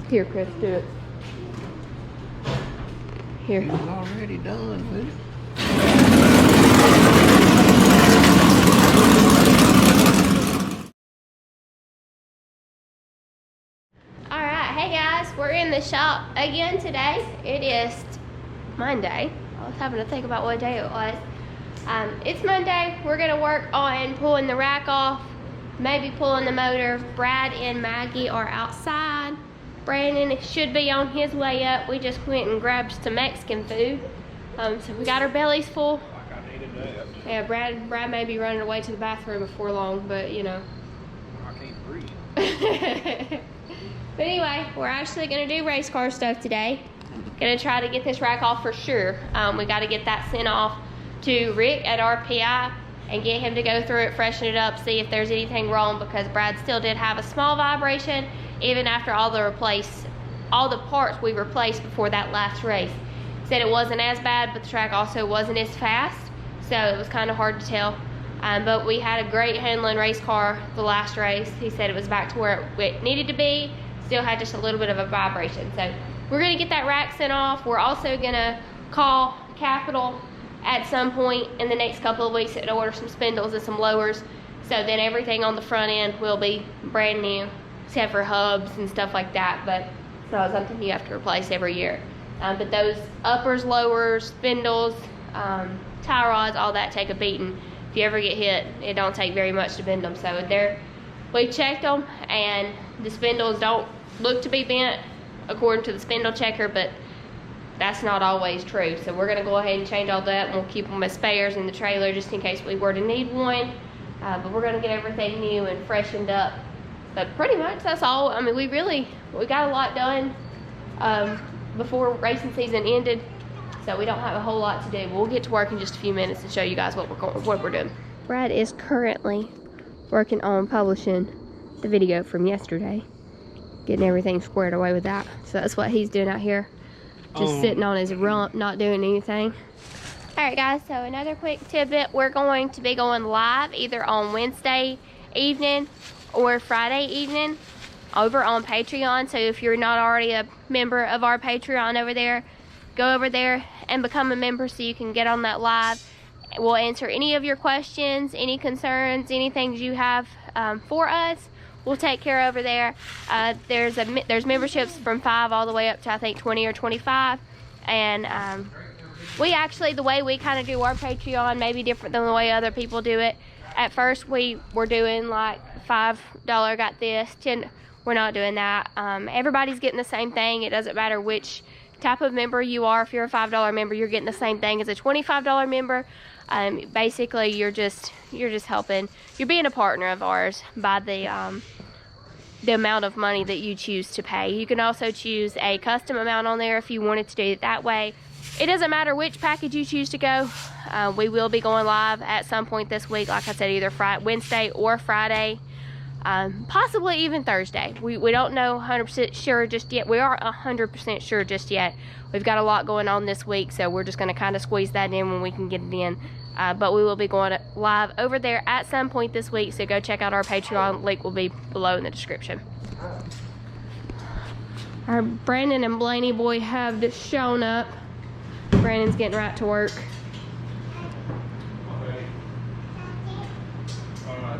Here, Chris, do it. Here. He was already done with it. Alright, hey guys, we're in the shop again today. It is Monday. I was having to think about what day it was. It's Monday. We're going to work on pulling the rack off, maybe pulling the motor. Brad and Maggie are outside. Brandon should be on his way up. We just went and grabbed some Mexican food. So we got our bellies full. Like I needed that. Yeah, Brad may be running away to the bathroom before long, but you know. I can't breathe. But anyway, we're actually going to do race car stuff today. Going to try to get this rack off for sure. We got to get that sent off to Rick at RPI and get him to go through it, freshen it up, see if there's anything wrong, because Brad still did have a small vibration even after all the parts we replaced before that last race. Said it wasn't as bad, but the track also wasn't as fast, so it was kind of hard to tell. But we had a great handling race car the last race. He said it was back to where it needed to be, still had just a little bit of a vibration. So we're going to get that rack sent off. We're also going to call Capital at some point in the next couple of weeks and order some spindles and some lowers, so then everything on the front end will be brand new except for hubs and stuff like that, but it's not something you have to replace every year. But those uppers, lowers, spindles, tie rods, all that take a beating. If you ever get hit, it don't take very much to bend them. So we checked them, and the spindles don't look to be bent according to the spindle checker, but that's not always true. So we're going to go ahead and change all that, and we'll keep them as spares in the trailer just in case we were to need one. But we're going to get everything new and freshened up. But pretty much that's all. I mean, we got a lot done before racing season ended, so we don't have a whole lot to do. We'll get to work in just a few minutes and show you guys what we're doing. Brad is currently working on publishing the video from yesterday, getting everything squared away with that. So that's what he's doing out here. Just sitting on his rump, not doing anything. Alright guys, so another quick tidbit. We're going to be going live either on Wednesday evening or Friday evening over on Patreon. So if you're not already a member of our Patreon over there, go over there and become a member so you can get on that live. We'll answer any of your questions, any concerns, anything you have for us. We'll take care over there. There's memberships from 5 all the way up to I think 20 or 25, and we actually, the way we kind of do our Patreon may be different than the way other people do it. At first we were doing like $5 got this, 10. We're not doing that. Everybody's getting the same thing. It doesn't matter which type of member you are. If you're a $5 member, you're getting the same thing as a $25 member. Basically you're just helping. You're being a partner of ours by the amount of money that you choose to pay. You can also choose a custom amount on there if you wanted to do it that way. It doesn't matter which package you choose to go. We will be going live at some point this week, like I said, either Wednesday or Friday, possibly even Thursday. We don't know 100% sure just yet. We are 100% sure just yet. We've got a lot going on this week, so we're just going to kind of squeeze that in when we can get it in. But we will be going live over there at some point this week, so go check out our Patreon. Link will be below in the description. Our Brandon and Blaney boy have just shown up. Brandon's getting right to work.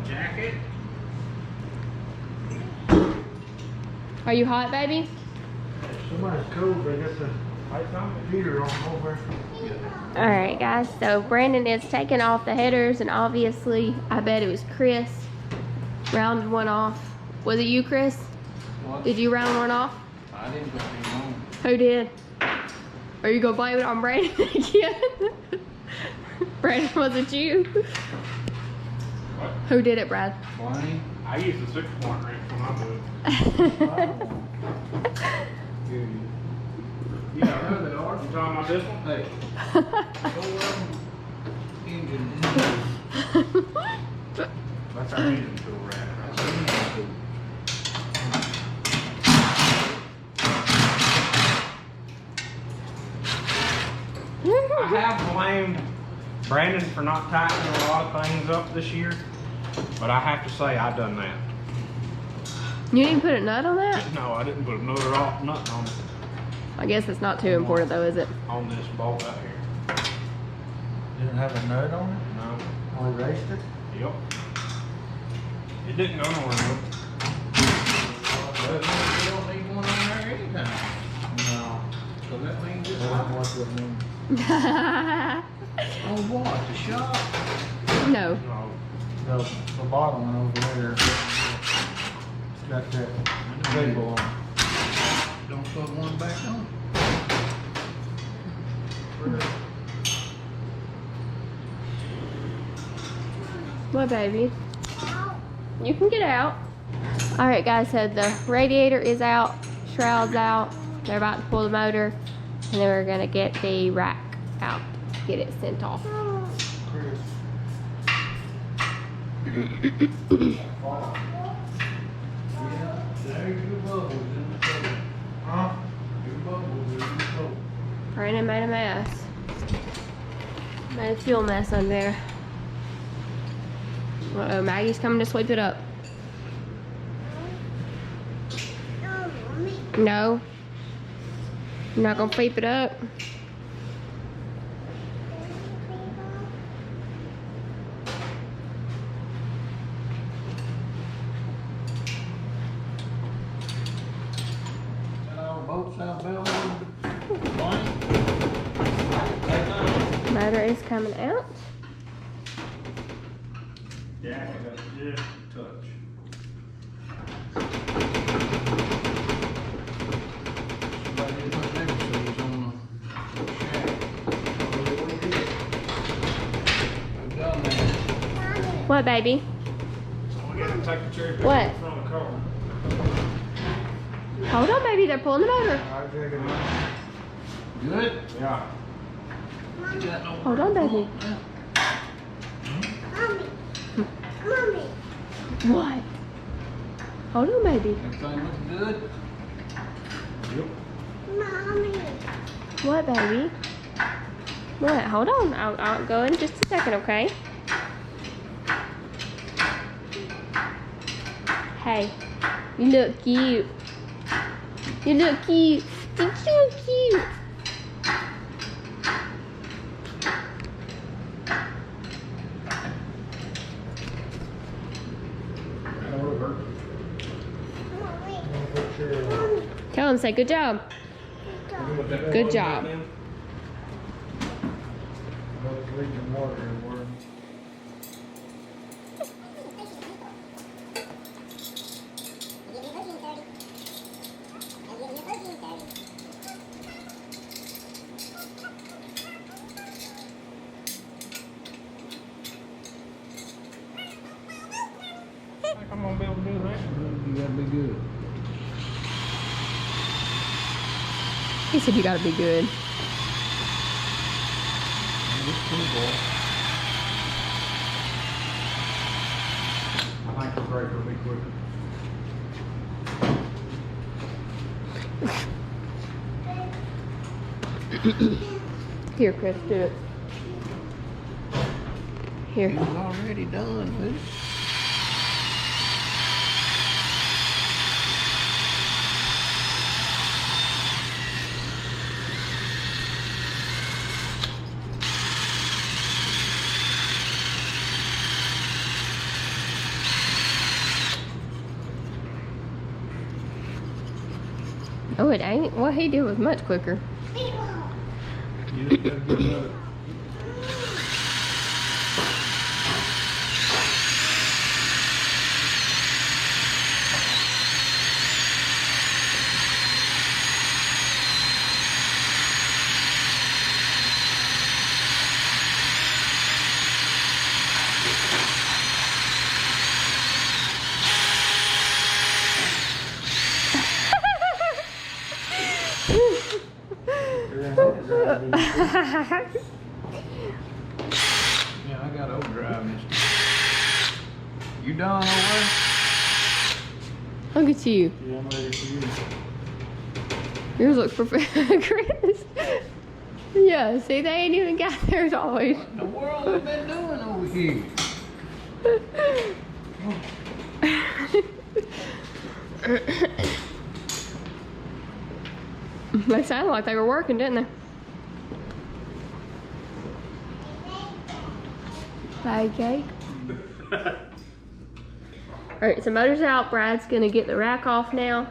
Jacket. Are you hot, baby? Somebody's cold, but I guess the lights on the heater on over. Alright guys, so Brandon is taking off the headers, and obviously I bet it was Chris rounded one off. Was it you, Chris? What? Did you round one off? I didn't put anything on. Who did? Are you gonna blame it on Brandon again? Brandon, was it you? What? Who did it, Brad? Bonnie? I use the 6-point wrench when I do it. Yeah, I know that are. You talking about this one? Hey. Engine. That's our engine tool rack. That's our engine tool. I have blamed Brandon for not tightening a lot of things up this year. But I have to say, I done that. You didn't put a nut on that? No, I didn't put a nut on it. I guess it's not too important though, is it? On this bolt out here. Didn't have a nut on it? No. Oh, we raced it? Yep. It didn't go nowhere though. That means you don't need one on there anytime. No. So that means it's That's hot. what it means. On what? The shop? No. No. The bottom one over there. It's got that label on it. Don't put one back on. What, baby? You can get out. All right, guys, so the radiator is out, shroud's out. They're about to pull the motor, and then we're gonna get the rack out, get it sent off. Yeah, there's your bubbles in the coat. Huh? Your bubbles are in the coat. Brandon made a mess. Made a fuel mess under there. Uh-oh, Maggie's coming to sweep it up. No. You're not gonna sweep it up? Got all boats out bell blank. Motor is coming out. Yeah, I got just a touch. Somebody didn't put paper sleeves on the shaft. We've done that. What, baby? So we gotta take the cherry picker What? from the car. Hold on, baby. They're pulling the motor. I'll take it out. Good? Yeah. You got no Hold on, baby. now. What? Hold on, baby. Everything looks good? Yep. What, baby? What? Hold on. I'll go in just a second, okay? Hey, you look cute. You look cute. You're so cute. Tell him, say good job. Good job. Those leaking water everywhere. I'm gonna be able to do that. You gotta be good. He said you gotta be good. I think the break will be quicker. Here, Chris, do it. Here. It was already done, but Oh, it ain't. What he did was much quicker. you just gotta get another. Yeah, I got overdrive this. You done over? Look at you. Yeah, I'm ready for you. Yours looks perfect, Chris. Yeah, see, they ain't even got theirs always. What in the world have we been doing over here? They sounded like they were working, didn't they? Okay. Alright, so motor's out. Brad's gonna get the rack off now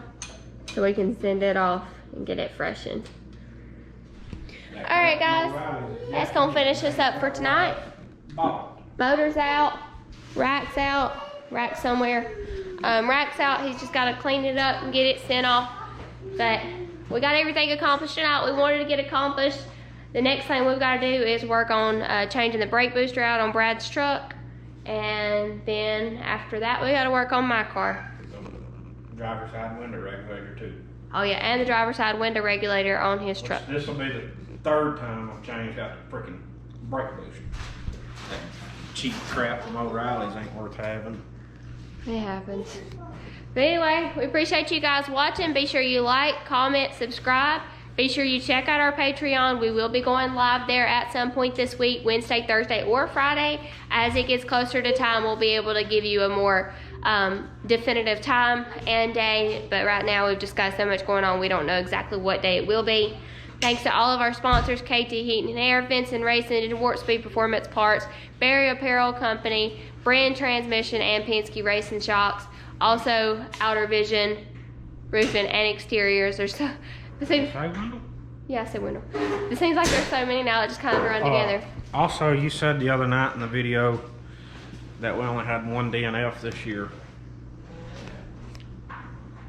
so we can send it off and get it freshened. Alright guys, that's gonna finish us up for tonight. Motor's out, rack's somewhere. Rack's out, he's just gotta clean it up and get it sent off. But we got everything accomplished tonight we wanted to get accomplished. The next thing we've gotta do is work on changing the brake booster out on Brad's truck. And then after that, we gotta work on my car. Driver's side window regulator too. Oh yeah, and the driver's side window regulator on his truck. This will be the third time I've changed out the freaking brake booster. That cheap crap from O'Reilly's ain't worth having. It happens. But anyway, we appreciate you guys watching. Be sure you like, comment, subscribe. Be sure you check out our Patreon. We will be going live there at some point this week, Wednesday, Thursday, or Friday. As it gets closer to time, we'll be able to give you a more definitive time and day. But right now, we've just got so much going on, we don't know exactly what day it will be. Thanks to all of our sponsors, KT Heating and Air, Vinson Racing, and Warp Speed Performance Parts, Barry Apparel Company, Brand Transmission, and Penske Racing Shocks. Also, Outer Vision, Roofing, and Exteriors. There's so... Yeah, I said window. It seems like there's so many now that just kind of run together. Also, you said the other night in the video that we only had one DNF this year.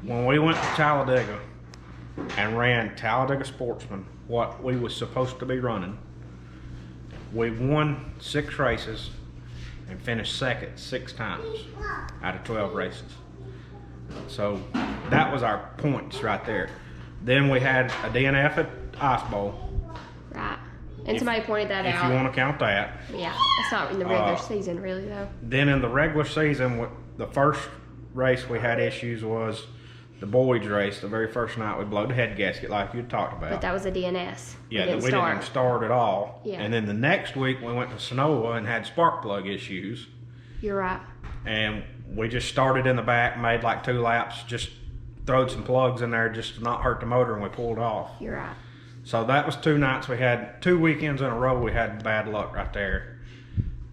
When we went to Talladega and ran Talladega Sportsman, what we was supposed to be running, we won 6 races and finished second 6 times out of 12 races. So that was our points right there. Then we had a DNF at Ice Bowl. Right. And somebody pointed that out. If you want to count that. Yeah, it's not in the regular season really though. Then in the regular season, the first race we had issues was the Boaz race. The very first night we blew the head gasket like you talked about. But that was a DNS. Yeah, we didn't start at all. Yeah. And then the next week we went to Sonoma and had spark plug issues. You're right. And we just started in the back, made like 2 laps, just throwed some plugs in there just to not hurt the motor, and we pulled off. You're right. So that was 2 nights. We had 2 weekends in a row we had bad luck right there.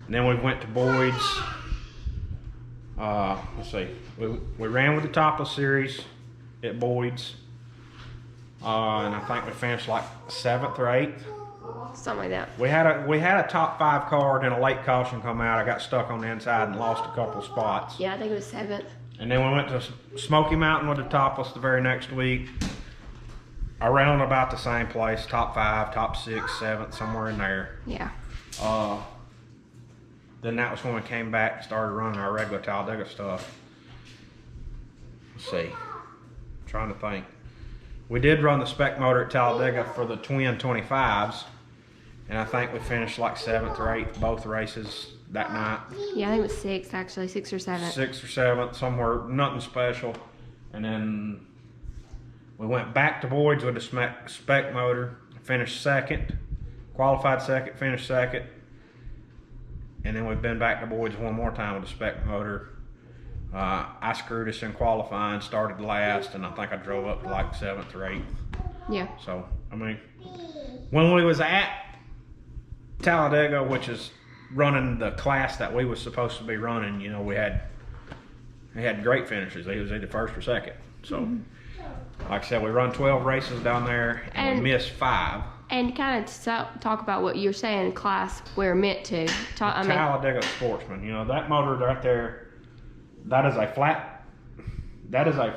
And then we went to Boyd's. Let's see. We ran with the Topless Series at Boyd's. And I think we finished like 7th or 8th. Something like that. We had a top 5 car, then a late caution come out. I got stuck on the inside and lost a couple spots. Yeah, I think it was 7th. And then we went to Smoky Mountain with the Topless the very next week. Around about the same place, top 5, top 6, 7th, somewhere in there. Yeah. Then that was when we came back and started running our regular Talladega stuff. Let's see. I'm trying to think. We did run the spec motor at Talladega for the twin 25s. And I think we finished like 7th or 8th both races that night. Yeah, I think it was 6th actually, 6th or 7th. 6th or 7th, somewhere, nothing special. And then we went back to Boyd's with the spec motor, finished 2nd, qualified 2nd, finished 2nd. And then we've been back to Boyd's one more time with the spec motor. I screwed us in qualifying, started last, and I think I drove up to like 7th or 8th. Yeah. So, I mean, when we was at Talladega, which is running the class that we was supposed to be running, you know, we had great finishes. He was either 1st or 2nd. So, like I said, we run 12 races down there, and we missed 5. And kind of talk about what you're saying, class we're meant to. Talladega Sportsman, you know, that motor right there, that is a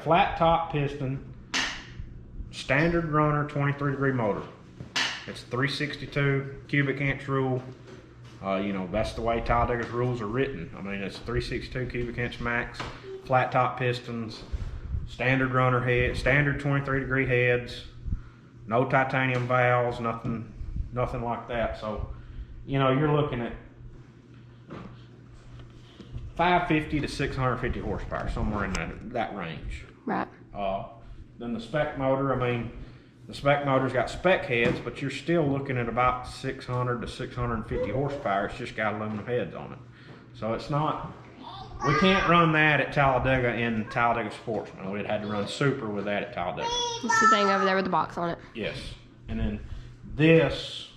flat top piston, standard runner 23-degree motor. It's 362 cubic inch rule. You know, that's the way Talladega's rules are written. I mean, it's 362 cubic inch max, flat top pistons, standard runner head, standard 23-degree heads, no titanium valves, nothing like that. So, you know, you're looking at 550 to 650 horsepower, somewhere in that range. Right. Then the spec motor, I mean, the spec motor's got spec heads, but you're still looking at about 600 to 650 horsepower. It's just got aluminum heads on it. So it's not We can't run that at Talladega in Talladega Sportsman. We'd had to run super with that at Talladega. It's the thing over there with the box on it. Yes. And then this,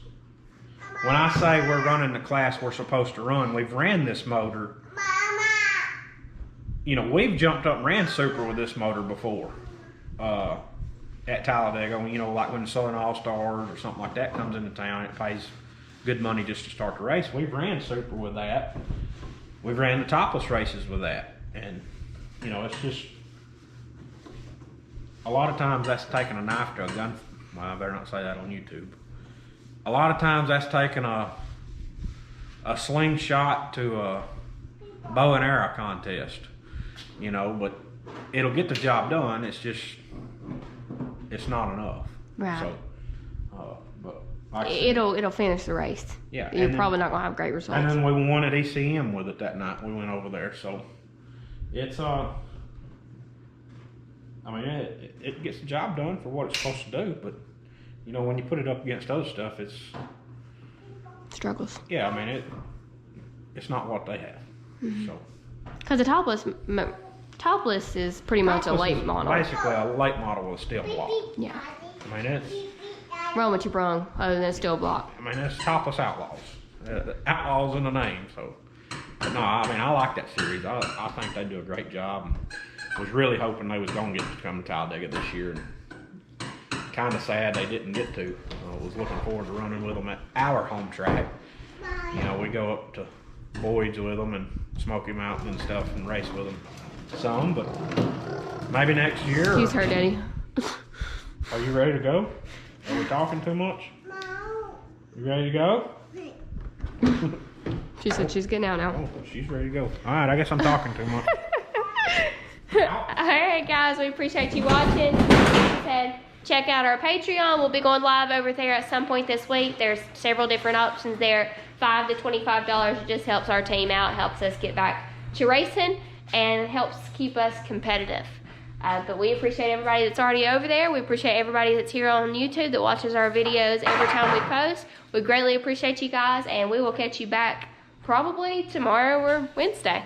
when I say we're running the class we're supposed to run, we've ran this motor. You know, we've jumped up and ran super with this motor before at Talladega. You know, like when the Southern All-Stars or something like that comes into town, it pays good money just to start the race. We've ran super with that. We've ran the topless races with that. And, you know, it's just, a lot of times that's taking a knife to a gun. Well, I better not say that on YouTube. A lot of times that's taking a slingshot to a bow and arrow contest. You know, but it'll get the job done. It's just, it's not enough. Right. So, but like I said, It'll finish the race. Yeah. You're and probably then, not gonna have great results. And then we won at ECM with it that night. We went over there. So it's I mean, it gets the job done for what it's supposed to do. But you know, when you put it up against other stuff, it's struggles. Yeah, I mean it's not what they have. Mm-hmm. So. Because the topless is pretty much a late model. Basically a late model with a steel block. Yeah. I mean, it's... Run what you brung, other than a steel block. I mean, it's topless outlaws. The outlaws in the name, so... But no, I mean, I like that series. I think they do a great job. And was really hoping they was going to get to come to Talladega this year. And kind of sad they didn't get to. I was looking forward to running with them at our home track. You know, we go up to Boyd's with them and Smoky Mountain and stuff and race with them some, but maybe next year. Use her, Daddy. Are you ready to go? Are we talking too much? You ready to go? She said she's getting out now. Oh, she's ready to go. All right, I guess I'm talking too much. Alright guys, we appreciate you watching. Like I said, check out our Patreon. We'll be going live over there at some point this week. There's several different options there. $5 to $25. It just helps our team out, helps us get back to racing, and helps keep us competitive. But we appreciate everybody that's already over there. We appreciate everybody that's here on YouTube that watches our videos every time we post. We greatly appreciate you guys, and we will catch you back probably tomorrow or Wednesday.